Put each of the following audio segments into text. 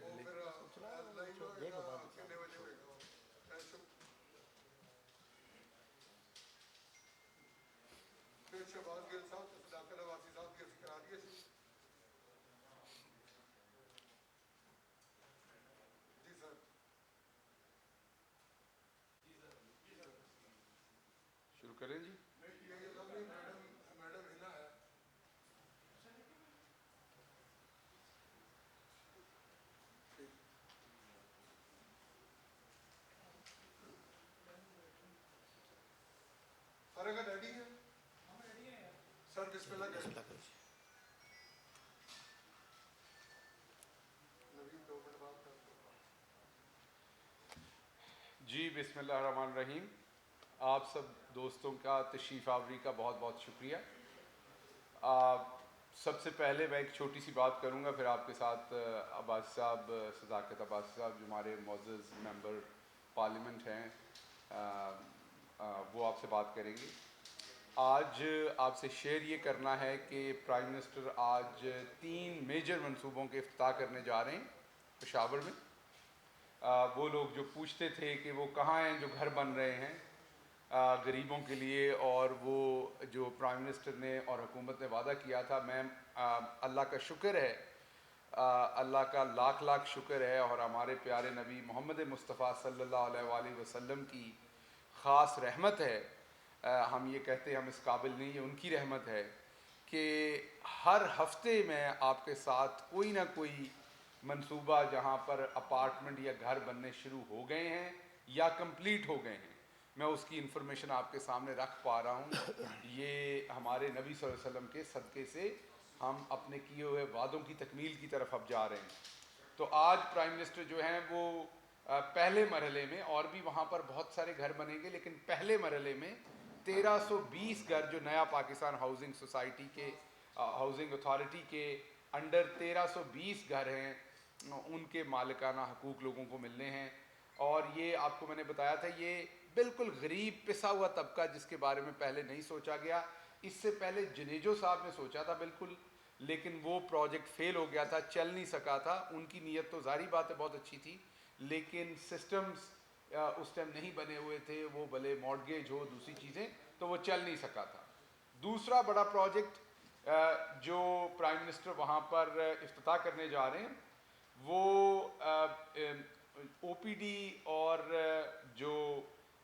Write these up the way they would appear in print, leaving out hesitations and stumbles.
دلی سوچ رہا ہے دیکھ لو بعد پھر شہباز گل صاحب تو صداقت نواسی صاحب کی کرا دیے سی جی سر شروع کریں جی. میڈم ہنا ہے سارے کا ریڈی ہے سر بسم اللہ کریں نوید 2 منٹ بعد جی بسم اللہ الرحمن الرحیم. آپ سب دوستوں کا تشریف آوری کا بہت بہت شکریہ. سب سے پہلے میں ایک چھوٹی سی بات کروں گا، پھر آپ کے ساتھ عباسی صاحب، صداقت عباسی صاحب جو ہمارے معزز ممبر پارلیمنٹ ہیں وہ آپ سے بات کریں گے. آج آپ سے شیئر یہ کرنا ہے کہ پرائم منسٹر آج 3 میجر منصوبوں کے افتتاح کرنے جا رہے ہیں پشاور میں. وہ لوگ جو پوچھتے تھے کہ وہ کہاں ہیں جو گھر بن رہے ہیں غریبوں کے لیے، اور وہ جو پرائم منسٹر نے اور حکومت نے وعدہ کیا تھا، میں اللہ کا شکر ہے، اللہ کا لاکھ لاکھ شکر ہے، اور ہمارے پیارے نبی محمد مصطفیٰ صلی اللہ علیہ وآلہ وسلم کی خاص رحمت ہے. ہم یہ کہتے ہیں ہم اس قابل نہیں، یہ ان کی رحمت ہے کہ ہر ہفتے میں آپ کے ساتھ کوئی نہ کوئی منصوبہ جہاں پر اپارٹمنٹ یا گھر بننے شروع ہو گئے ہیں یا کمپلیٹ ہو گئے ہیں، میں اس کی انفارمیشن آپ کے سامنے رکھ پا رہا ہوں. یہ ہمارے نبی صلی اللہ علیہ وسلم کے صدقے سے ہم اپنے کیے ہوئے وعدوں کی تکمیل کی طرف اب جا رہے ہیں. تو آج پرائم منسٹر جو ہیں وہ پہلے مرحلے میں، اور بھی وہاں پر بہت سارے گھر بنیں گے، لیکن پہلے مرحلے میں 1320 گھر جو نیا پاکستان ہاؤسنگ سوسائٹی کے ہاؤسنگ اتھارٹی کے انڈر 1320 گھر ہیں، ان کے مالکانہ حقوق لوگوں کو ملنے ہیں. اور یہ آپ کو میں نے بتایا تھا، یہ بالکل غریب پسا ہوا طبقہ جس کے بارے میں پہلے نہیں سوچا گیا. اس سے پہلے جنیجو صاحب نے سوچا تھا بالکل، لیکن وہ پروجیکٹ فیل ہو گیا تھا، چل نہیں سکا تھا. ان کی نیت تو ظاہری بات ہے بہت اچھی تھی، لیکن سسٹمز اس ٹائم نہیں بنے ہوئے تھے، وہ بھلے مارٹگیج ہو دوسری چیزیں، تو وہ چل نہیں سکا تھا. دوسرا بڑا پروجیکٹ جو پرائم منسٹر وہاں پر افتتاح کرنے جا رہے ہیں، وہ او پی ڈی اور جو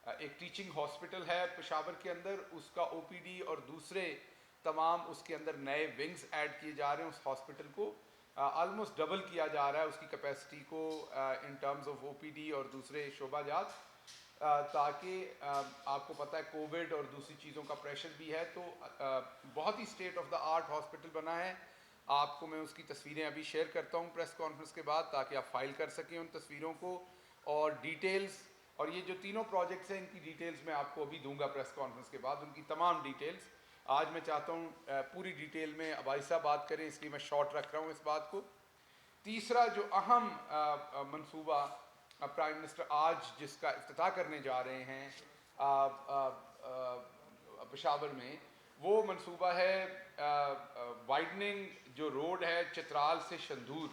ایک ٹیچنگ ہاسپٹل ہے پشاور کے اندر، اس کا او پی ڈی اور دوسرے تمام اس کے اندر نئے ونگز ایڈ کیے جا رہے ہیں. اس ہاسپٹل کو آلموسٹ ڈبل کیا جا رہا ہے اس کی کیپیسٹی کو in terms of O P D اور دوسرے شعبہ جات، تاکہ آپ کو پتہ ہے کووڈ اور دوسری چیزوں کا پریشر بھی ہے. تو بہت ہی state of the art hospital بنا ہے. آپ کو میں اس کی تصویریں ابھی شیئر کرتا ہوں پریس کانفرنس کے بعد، تاکہ آپ فائل کر سکیں ان تصویروں کو اور ڈیٹیلز. اور یہ جو تینوں پروجیکٹس ہیں ان کی ڈیٹیلز میں آپ کو ابھی دوں گا پریس کانفرنس کے بعد، ان کی تمام ڈیٹیلز. آج میں چاہتا ہوں پوری ڈیٹیل میں عباسی صاحب بات کریں، اس لیے میں شارٹ رکھ رہا ہوں اس بات کو. تیسرا جو اہم منصوبہ پرائم منسٹر آج جس کا افتتاح کرنے جا رہے ہیں پشاور میں، وہ منصوبہ ہے وائڈننگ جو روڈ ہے چترال سے شندور.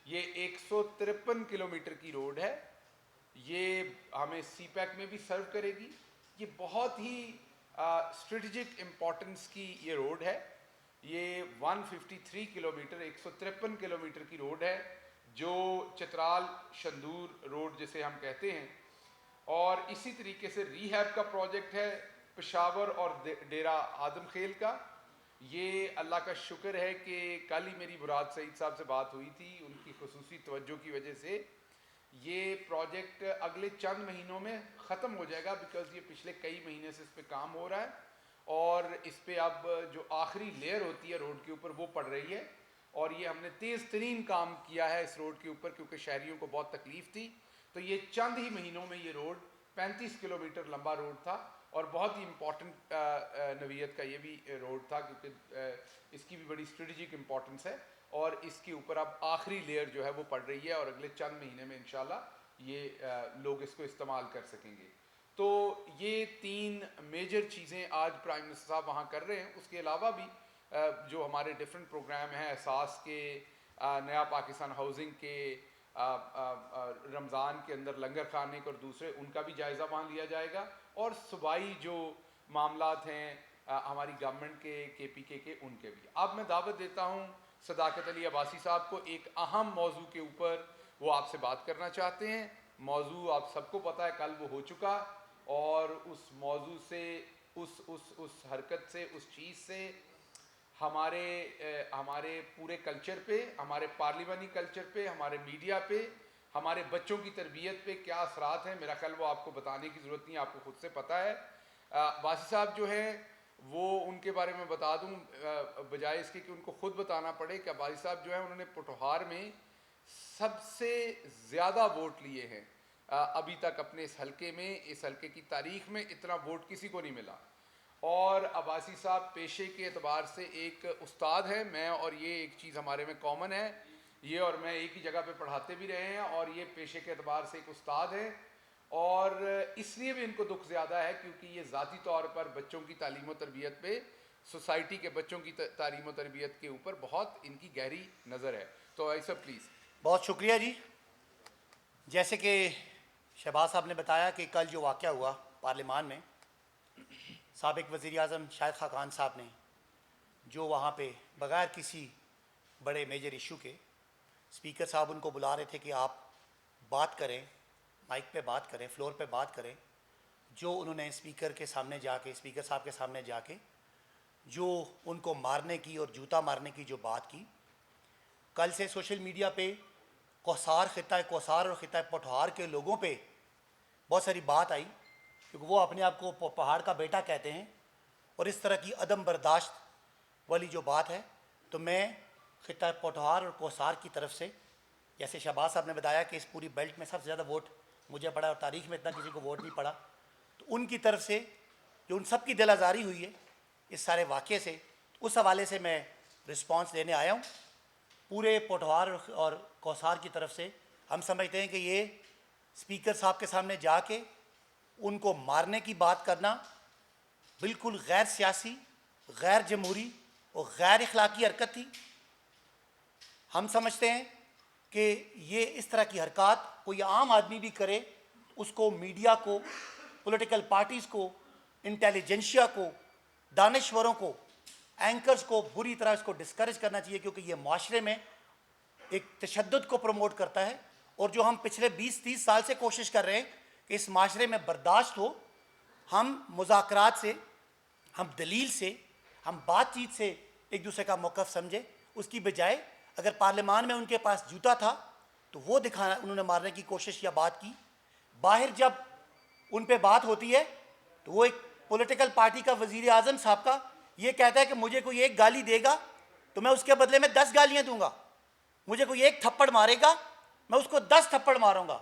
یہ 153 کلومیٹر کی روڈ ہے. یہ ہمیں سی پیک میں بھی سرو کرے گی. یہ بہت ہی اسٹریٹجک امپورٹنس کی یہ روڈ ہے. یہ 153 کلومیٹر 153 کلومیٹر کی روڈ ہے جو چترال شندور روڈ جسے ہم کہتے ہیں. اور اسی طریقے سے ری ہیب کا پروجیکٹ ہے پشاور اور ڈیرہ آدم خیل کا. یہ اللہ کا شکر ہے کہ کل ہی میری مراد سعید صاحب سے بات ہوئی تھی، ان کی خصوصی توجہ کی وجہ سے یہ پروجیکٹ اگلے چند مہینوں میں ختم ہو جائے گا، بیکاز یہ پچھلے کئی مہینے سے اس پہ کام ہو رہا ہے، اور اس پہ اب جو آخری لیئر ہوتی ہے روڈ کے اوپر وہ پڑ رہی ہے. اور یہ ہم نے تیز ترین کام کیا ہے اس روڈ کے اوپر، کیونکہ شہریوں کو بہت تکلیف تھی. تو یہ چند ہی مہینوں میں یہ روڈ 35 کلومیٹر لمبا روڈ تھا، اور بہت ہی امپورٹنٹ نوعیت کا یہ بھی روڈ تھا، کیونکہ اس کی بھی بڑی اسٹریٹجک امپورٹنس ہے. اور اس کے اوپر اب آخری لیئر جو ہے وہ پڑ رہی ہے، اور اگلے چند مہینے میں انشاءاللہ یہ لوگ اس کو استعمال کر سکیں گے. تو یہ 3 میجر چیزیں آج پرائم منسٹر صاحب وہاں کر رہے ہیں. اس کے علاوہ بھی جو ہمارے ڈفرینٹ پروگرام ہیں، احساس کے، نیا پاکستان ہاؤسنگ کے، رمضان کے اندر لنگر کھانے کے اور دوسرے ان کا بھی جائزہ وہاں لیا جائے گا، اور صوبائی جو معاملات ہیں ہماری گورنمنٹ کے پی کے ان کے بھی۔ اب میں دعوت دیتا ہوں صداقت علی عباسی صاحب کو، ایک اہم موضوع کے اوپر وہ آپ سے بات کرنا چاہتے ہیں۔ موضوع آپ سب کو پتہ ہے، کل وہ ہو چکا، اور اس موضوع سے اس حرکت سے، اس چیز سے ہمارے پورے کلچر پہ، ہمارے پارلیمانی کلچر پہ، ہمارے میڈیا پہ، ہمارے بچوں کی تربیت پہ کیا اثرات ہیں، میرا خیال وہ آپ کو بتانے کی ضرورت نہیں، آپ کو خود سے پتہ ہے۔ عباسی صاحب جو ہیں وہ ان کے بارے میں بتا دوں، بجائے اس کے کہ ان کو خود بتانا پڑے، کہ عباسی صاحب جو ہیں انہوں نے پوٹھوہار میں سب سے زیادہ ووٹ لیے ہیں ابھی تک اپنے اس حلقے میں، اس حلقے کی تاریخ میں اتنا ووٹ کسی کو نہیں ملا۔ اور عباسی صاحب پیشے کے اعتبار سے ایک استاد ہے، میں اور یہ ایک چیز ہمارے میں کامن ہے، یہ اور میں ایک ہی جگہ پہ پڑھاتے بھی رہے ہیں، اور یہ پیشے کے اعتبار سے ایک استاد ہے، اور اس لیے بھی ان کو دکھ زیادہ ہے کیونکہ یہ ذاتی طور پر بچوں کی تعلیم و تربیت پہ، سوسائٹی کے بچوں کی تعلیم و تربیت کے اوپر بہت ان کی گہری نظر ہے۔ تو ایسا پلیز۔ بہت شکریہ جی۔ جیسے کہ شہباز صاحب نے بتایا کہ کل جو واقعہ ہوا پارلیمان میں، سابق وزیر اعظم شاہد خاقان صاحب نے جو وہاں پہ بغیر کسی بڑے میجر ایشو کے، اسپیکر صاحب ان کو بلا رہے تھے کہ آپ بات کریں، مائک پہ بات کریں، فلور پہ بات کریں، جو انہوں نے اسپیکر کے سامنے جا کے، اسپیکر صاحب کے سامنے جا کے جو ان کو مارنے کی اور جوتا مارنے کی جو بات کی، کل سے سوشل میڈیا پہ کوثار، خطہ کوثار اور خطہ پوٹھوہار کے لوگوں پہ بہت ساری بات آئی، کیونکہ وہ اپنے آپ کو پہاڑ کا بیٹا کہتے ہیں، اور اس طرح کی عدم برداشت والی جو بات ہے، تو میں خطہ پوٹھوہار اور کوثار کی طرف سے، جیسے شہباز صاحب نے بتایا کہ اس پوری بیلٹ میں سب سے زیادہ ووٹ مجھے پڑا اور تاریخ میں اتنا کسی کو ووٹ نہیں پڑا، تو ان کی طرف سے جو ان سب کی دل آزاری ہوئی ہے اس سارے واقعے سے، اس حوالے سے میں رسپانس دینے آیا ہوں۔ پورے پوٹھوہار اور کوثار کی طرف سے ہم سمجھتے ہیں کہ یہ اسپیکر صاحب کے سامنے جا کے ان کو مارنے کی بات کرنا بالکل غیر سیاسی، غیر جمہوری اور غیر اخلاقی حرکت تھی۔ ہم سمجھتے ہیں کہ یہ اس طرح کی حرکات کوئی عام آدمی بھی کرے، اس کو میڈیا کو، پولیٹیکل پارٹیز کو، انٹیلیجنشیا کو، دانشوروں کو، اینکرز کو بری طرح اس کو ڈسکریج کرنا چاہیے، کیونکہ یہ معاشرے میں ایک تشدد کو پروموٹ کرتا ہے، اور جو ہم پچھلے 20-30 سال سے کوشش کر رہے ہیں کہ اس معاشرے میں برداشت ہو، ہم مذاکرات سے، ہم دلیل سے، ہم بات چیت سے ایک دوسرے کا موقف سمجھے، اس کی بجائے اگر پارلیمان میں ان کے پاس جوتا تھا تو وہ دکھانا، انہوں نے مارنے کی کوشش یا بات کی، باہر جب ان پہ بات ہوتی ہے تو وہ ایک پولیٹیکل پارٹی کا وزیر اعظم صاحب کا یہ کہتا ہے کہ مجھے کوئی ایک گالی دے گا تو میں اس کے بدلے میں 10 گالیاں دوں گا، مجھے کوئی ایک تھپڑ مارے گا میں اس کو 10 تھپڑ ماروں گا۔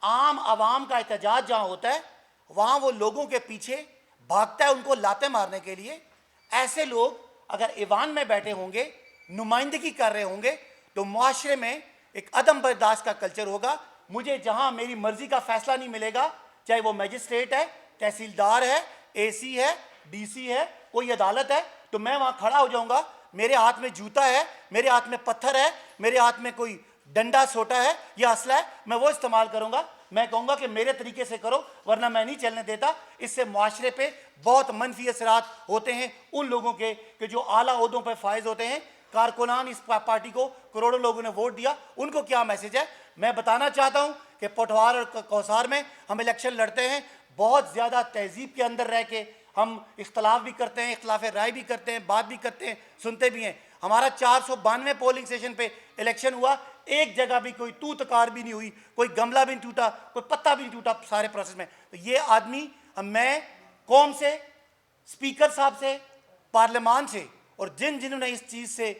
عام عوام کا احتجاج جہاں ہوتا ہے وہاں وہ لوگوں کے پیچھے بھاگتا ہے ان کو لاتے مارنے کے لیے۔ ایسے لوگ اگر ایوان میں بیٹھے ہوں گے، نمائندگی کر رہے ہوں گے، تو معاشرے میں ایک عدم برداشت کا کلچر ہوگا۔ مجھے جہاں میری مرضی کا فیصلہ نہیں ملے گا، چاہے وہ میجسٹریٹ ہے، تحصیلدار ہے، اے سی ہے، ڈی سی ہے، کوئی عدالت ہے، تو میں وہاں کھڑا ہو جاؤں گا، میرے ہاتھ میں جوتا ہے، میرے ہاتھ میں پتھر ہے، میرے ہاتھ میں کوئی ڈنڈا سوٹا ہے یا اسلحہ ہے، میں وہ استعمال کروں گا، میں کہوں گا کہ میرے طریقے سے کرو ورنہ میں نہیں چلنے دیتا۔ اس سے معاشرے پہ بہت منفی اثرات ہوتے ہیں ان لوگوں کے کہ جو اعلیٰ عہدوں پہ فائز ہوتے ہیں۔ کارکنان اس پارٹی کو کروڑوں لوگوں نے ووٹ دیا، ان کو کیا میسج ہے؟ میں بتانا چاہتا ہوں کہ پوٹھوہار اور کوثار میں ہم الیکشن لڑتے ہیں بہت زیادہ تہذیب کے اندر رہ کے، ہم اختلاف بھی کرتے ہیں، اختلاف رائے بھی کرتے ہیں، بات بھی کرتے ہیں، سنتے بھی ہیں۔ ہمارا 492 پولنگ اسٹیشن پہ الیکشن ہوا، ایک جگہ بھی کوئی تو تکار بھی نہیں ہوئی، کوئی گملہ بھی نہیں ٹوٹا، کوئی پتا بھی نہیں ٹوٹا سارے پروسیس میں۔ تو یہ آدمی، میں قوم سے، اسپیکر صاحب سے، پارلیمان سے، اور جنہوں نے اس چیز سے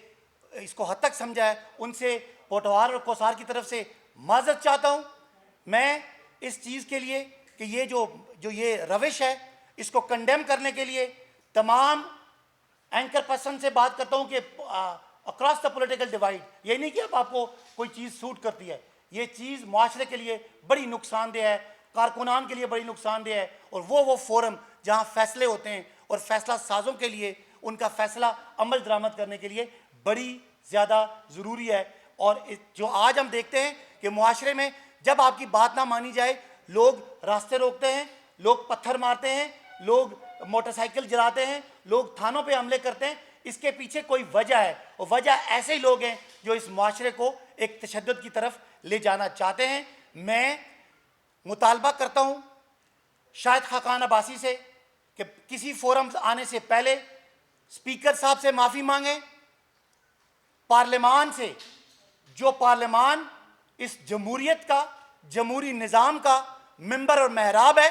اس کو حد تک سمجھا ہے ان سے پوٹھوہار اور کوثار کی طرف سے معذرت چاہتا ہوں۔ میں اس چیز کے لیے کہ یہ جو یہ روش ہے اس کو کنڈیم کرنے کے لیے تمام اینکر پرسن سے بات کرتا ہوں کہ اکراس دا پولیٹیکل ڈیوائڈ، یہ نہیں کہ اب آپ کو کوئی چیز سوٹ کرتی ہے، یہ چیز معاشرے کے لیے بڑی نقصان دہ ہے، کارکنان کے لیے بڑی نقصان دہ ہے، اور وہ فورم جہاں فیصلے ہوتے ہیں اور فیصلہ سازوں کے لیے ان کا فیصلہ عمل درآمد کرنے کے لیے بڑی زیادہ ضروری ہے۔ اور جو آج ہم دیکھتے ہیں کہ معاشرے میں جب آپ کی بات نہ مانی جائے لوگ راستے روکتے ہیں, لوگ پتھر مارتے ہیں, لوگ موٹر سائیکل جلاتے ہیں, لوگ تھانوں پہ حملے کرتے ہیں. اس کے پیچھے کوئی وجہ ہے, اور وجہ ایسے ہی لوگ ہیں جو اس معاشرے کو ایک تشدد کی طرف لے جانا چاہتے ہیں. میں مطالبہ کرتا ہوں شاہد خاقان عباسی سے کہ کسی فورم آنے سے پہلے اسپیکر صاحب سے معافی مانگیں, پارلیمان سے, جو پارلیمان اس جمہوریت کا, جمہوری نظام کا ممبر اور محراب ہے,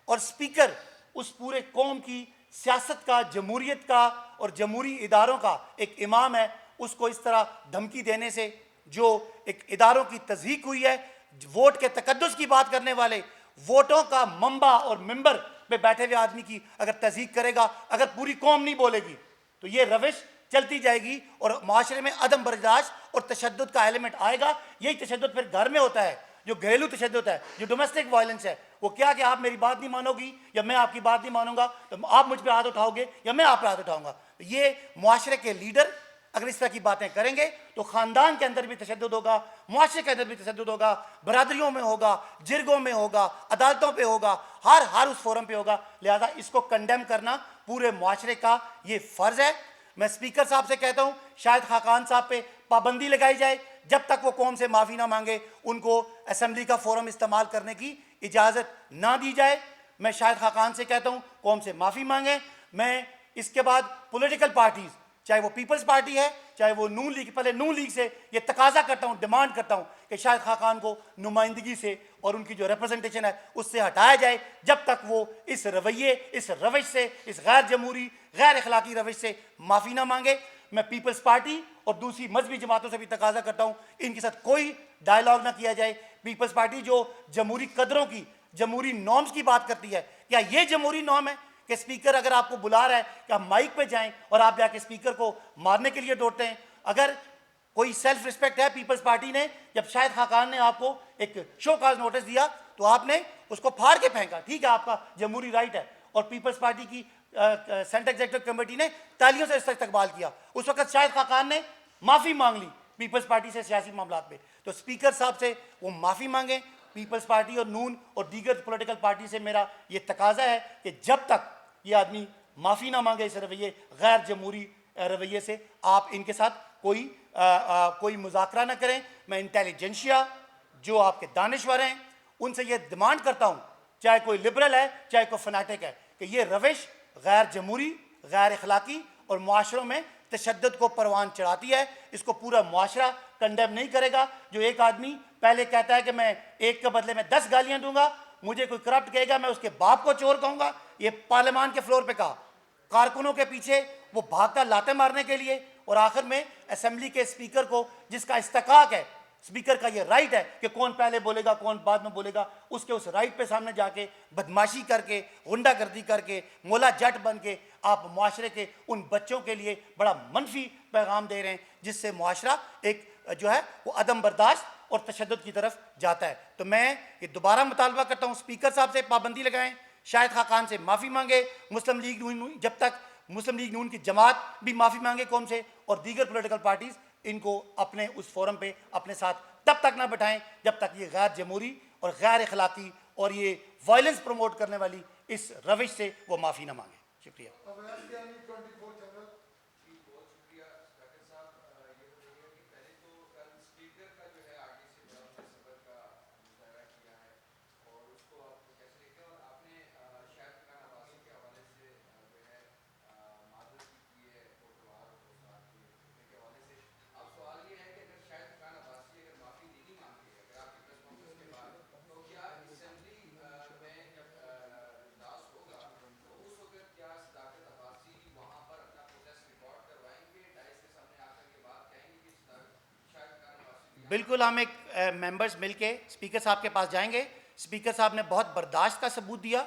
اور اسپیکر اس پورے قوم کی سیاست کا, جمہوریت کا اور جمہوری اداروں کا ایک امام ہے. اس کو اس طرح دھمکی دینے سے جو ایک اداروں کی تضحیک ہوئی ہے, ووٹ کے تقدس کی بات کرنے والے, ووٹوں کا منبع اور ممبر پہ بیٹھے ہوئے آدمی کی اگر تضحیک کرے گا, اگر پوری قوم نہیں بولے گی تو یہ روش چلتی جائے گی اور معاشرے میں عدم برداشت اور تشدد کا ایلیمنٹ آئے گا. یہی تشدد پھر گھر میں ہوتا ہے, جو گھریلو تشدد ہے, جو ڈومیسٹک وائلنس ہے. وہ کیا کہ آپ میری بات نہیں مانو گی یا میں آپ کی بات نہیں مانوں گا تو آپ مجھ پہ ہاتھ اٹھاؤ گے یا میں آپ پہ ہاتھ اٹھاؤں گا. یہ معاشرے کے لیڈر اگر اس طرح کی باتیں کریں گے تو خاندان کے اندر بھی تشدد ہوگا, معاشرے کے اندر بھی تشدد ہوگا, برادریوں میں ہوگا, جرگوں میں ہوگا, عدالتوں پہ ہوگا, ہر اس فورم پہ ہوگا. لہذا اس کو کنڈیم کرنا پورے معاشرے کا یہ فرض ہے. میں اسپیکر صاحب سے کہتا ہوں شاہد خاقان صاحب پہ پابندی لگائی جائے, جب تک وہ قوم سے معافی نہ مانگے ان کو اسمبلی کا فورم استعمال کرنے کی اجازت نہ دی جائے. میں شاہد خاقان سے کہتا ہوں قوم سے معافی مانگیں. میں اس کے بعد پولیٹیکل پارٹیز, چاہے وہ پیپلز پارٹی ہے, چاہے وہ نون لیگ, پہلے نون لیگ سے یہ تقاضا کرتا ہوں, ڈیمانڈ کرتا ہوں کہ شاہد خاقان کو نمائندگی سے اور ان کی جو ریپرزنٹیشن ہے اس سے ہٹایا جائے, جب تک وہ اس رویے, اس روش سے, اس غیر جمہوری, غیر اخلاقی روش سے معافی نہ مانگے. میں پیپلز پارٹی اور دوسری مذہبی جماعتوں سے بھی تقاضا کرتا ہوں ان کے ساتھ کوئی ڈائلاگ نہ کیا جائے. پیپلز پارٹی جو جمہوری قدروں کی, جمہوری نارمز کی بات کرتی ہے, کیا یہ جمہوری نارم ہے کہ اسپیکر اگر آپ کو بلا رہا ہے کہ آپ مائک پہ جائیں اور آپ جا کے اسپیکر کو مارنے کے لیے دوڑتے ہیں؟ اگر کوئی سیلف رسپیکٹ ہے پیپلز پارٹی نے, جب شاہد خاقان نے آپ کو ایک شو کاز نوٹس دیا تو آپ نے اس کو پھاڑ کے پھینکا, ٹھیک ہے, آپ کا جمہوری رائٹ ہے. اور پیپلز پارٹی کی سینٹرل ایگزیکٹو کمیٹی نے تالیوں سے اس کا استقبال کیا. اس وقت شاہد خاقان نے معافی مانگ لی پیپلز پارٹی سے سیاسی معاملات پہ. تو اسپیکر صاحب سے وہ معافی مانگیں. پیپلز پارٹی اور نون اور دیگر پولیٹیکل پارٹی سے میرا یہ تقاضا ہے کہ جب تک یہ آدمی معافی نہ مانگے اس رویے, غیر جمہوری رویے سے, آپ ان کے ساتھ کوئی مذاکرہ نہ کریں. میں انٹیلیجنشیا, جو آپ کے دانشور ہیں, ان سے یہ ڈیمانڈ کرتا ہوں, چاہے کوئی لبرل ہے چاہے کوئی فنیٹک ہے, کہ یہ روش غیر جمہوری, غیر اخلاقی اور معاشروں میں تشدد کو پروان چڑھاتی ہے. اس کو پورا معاشرہ کنڈیم نہیں کرے گا. جو ایک آدمی پہلے کہتا ہے کہ میں ایک کے بدلے میں 10 گالیاں دوں گا, مجھے کوئی کرپٹ کہے گا میں اس کے باپ کو چور کہوں گا, یہ پارلیمان کے فلور پہ کہا, کارکنوں کے پیچھے وہ بھاگتا لاتے مارنے کے لیے, اور آخر میں اسمبلی کے اسپیکر کو, جس کا استحقاق ہے, اسپیکر کا یہ رائٹ ہے کہ کون پہلے بولے گا کون بعد میں بولے گا, اس رائٹ پہ سامنے جا کے بدماشی کر کے, غنڈہ گردی کر کے, مولا جٹ بن کے آپ معاشرے کے ان بچوں کے لیے بڑا منفی پیغام دے رہے ہیں, جس سے معاشرہ ایک جو ہے وہ عدم برداشت اور تشدد کی طرف جاتا ہے. تو میں یہ دوبارہ مطالبہ کرتا ہوں اسپیکر صاحب سے پابندی لگائیں, شاہد خاقان سے معافی مانگے, مسلم لیگ نون, جب تک مسلم لیگ نون کی جماعت بھی معافی مانگے قوم سے, اور دیگر پولیٹیکل پارٹیز ان کو اپنے اس فورم پہ اپنے ساتھ تب تک نہ بٹھائیں جب تک یہ غیر جمہوری اور غیر اخلاقی اور یہ وائلنس پروموٹ کرنے والی اس روش سے وہ معافی نہ مانگیں. شکریہ. بالکل, ہم ایک ممبرز مل کے اسپیکر صاحب کے پاس جائیں گے. اسپیکر صاحب نے بہت برداشت کا ثبوت دیا,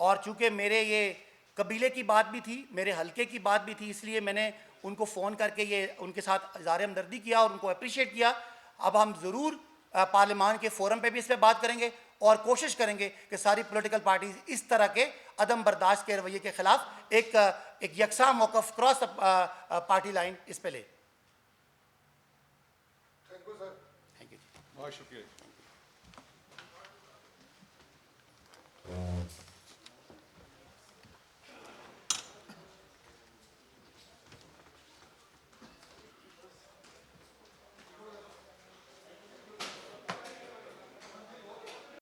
اور چونکہ میرے یہ قبیلے کی بات بھی تھی, میرے حلقے کی بات بھی تھی, اس لیے میں نے ان کو فون کر کے یہ ان کے ساتھ اظہار ہمدردی کیا اور ان کو اپریشیٹ کیا. اب ہم ضرور پارلیمان کے فورم پہ بھی اس پہ بات کریں گے اور کوشش کریں گے کہ ساری پولیٹیکل پارٹیز اس طرح کے عدم برداشت کے رویے کے خلاف ایک یکساں موقف کراس پارٹی لائن اس پہ لے. Thank you, sir. Thank you. بہت شکریہ.